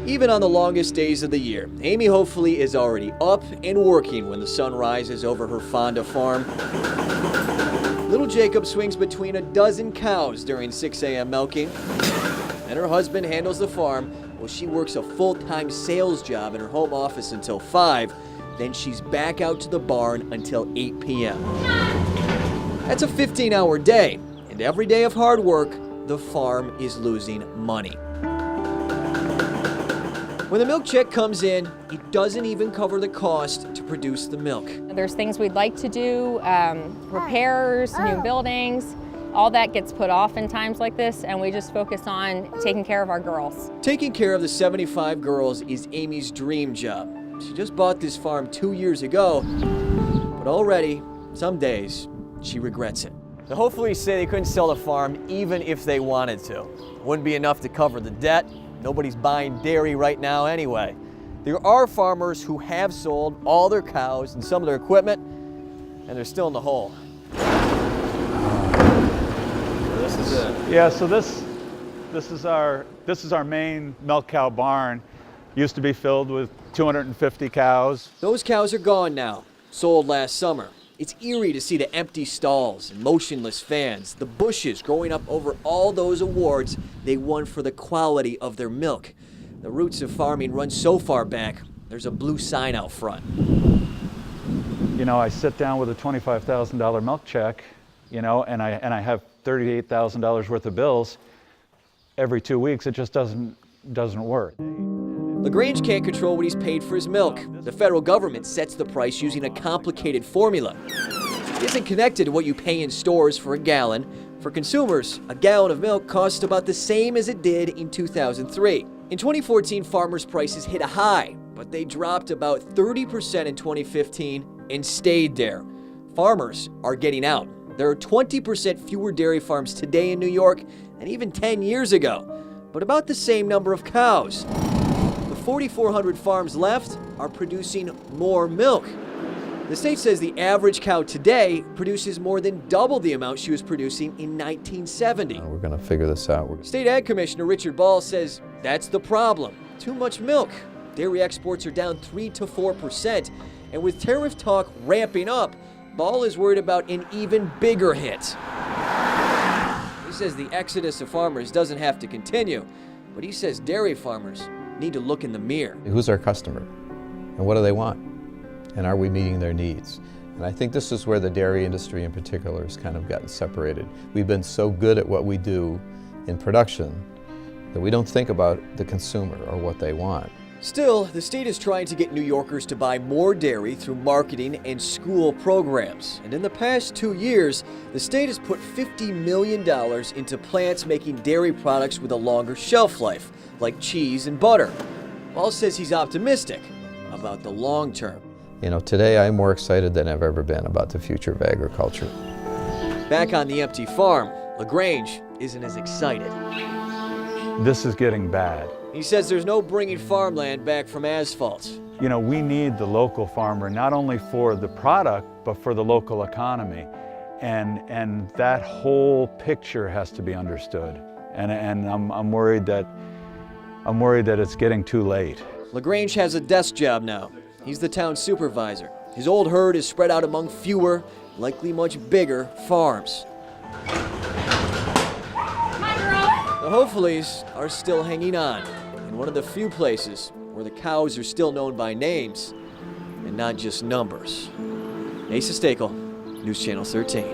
Even on the longest days of the year, Amy hopefully is already up and working when the sun rises over her Fonda farm. Little Jacob swings between a dozen cows during 6 a.m. milking, and her husband handles the farm while she works a full-time sales job in her home office until 5. Then she's back out to the barn until 8 p.m. That's a 15-hour day, and every day of hard work, the farm is losing money. When the milk check comes in, it doesn't even cover the cost to produce the milk. There's things we'd like to do, repairs, new buildings, all that gets put off in times like this, and we just focus on taking care of our girls. Taking care of the 75 girls is Amy's dream job. She just bought this farm 2 years ago, but already, some days, she regrets it. The Hopefully say they couldn't sell the farm even if they wanted to. Wouldn't be enough to cover the debt. Nobody's buying dairy right now anyway. There are farmers who have sold all their cows and some of their equipment, and they're still in the hole. This is it. Yeah, so this is our main milk cow barn. Used to be filled with 250 cows. Those cows are gone now, sold last summer. It's eerie to see the empty stalls and motionless fans, the bushes growing up over all those awards they won for the quality of their milk. The roots of farming run so far back, there's a blue sign out front. You know, I sit down with a $25,000 milk check, you know, and I have $38,000 worth of bills. Every 2 weeks, it just doesn't work. LaGrange can't control what he's paid for his milk. The federal government sets the price using a complicated formula. It isn't connected to what you pay in stores for a gallon. For consumers, a gallon of milk costs about the same as it did in 2003. In 2014, farmers' prices hit a high, but they dropped about 30% in 2015 and stayed there. Farmers are getting out. There are 20% fewer dairy farms today in New York than even 10 years ago, but about the same number of cows. 4,400 farms left are producing more milk. The state says the average cow today produces more than double the amount she was producing in 1970. We're going to figure this out. State Ag Commissioner Richard Ball says that's the problem. Too much milk. Dairy exports are down 3 to 4%. And with tariff talk ramping up, Ball is worried about an even bigger hit. He says the exodus of farmers doesn't have to continue, but he says dairy farmers need to look in the mirror. Who's our customer? And what do they want? And are we meeting their needs? And I think this is where the dairy industry in particular has kind of gotten separated. We've been so good at what we do in production that we don't think about the consumer or what they want. Still, the state is trying to get New Yorkers to buy more dairy through marketing and school programs. And in the past 2 years, the state has put $50 million into plants making dairy products with a longer shelf life, like cheese and butter. Ball says he's optimistic about the long term. You know, today I'm more excited than I've ever been about the future of agriculture. Back on the empty farm, LaGrange isn't as excited. This is getting bad. He says there's no bringing farmland back from asphalt. You know, we need the local farmer, not only for the product, but for the local economy. And that whole picture has to be understood. And I'm worried that it's getting too late. LaGrange has a desk job now. He's the town supervisor. His old herd is spread out among fewer, likely much bigger, farms. The Hopefullys are still hanging on in one of the few places where the cows are still known by names and not just numbers. Asa Stakel, News Channel 13.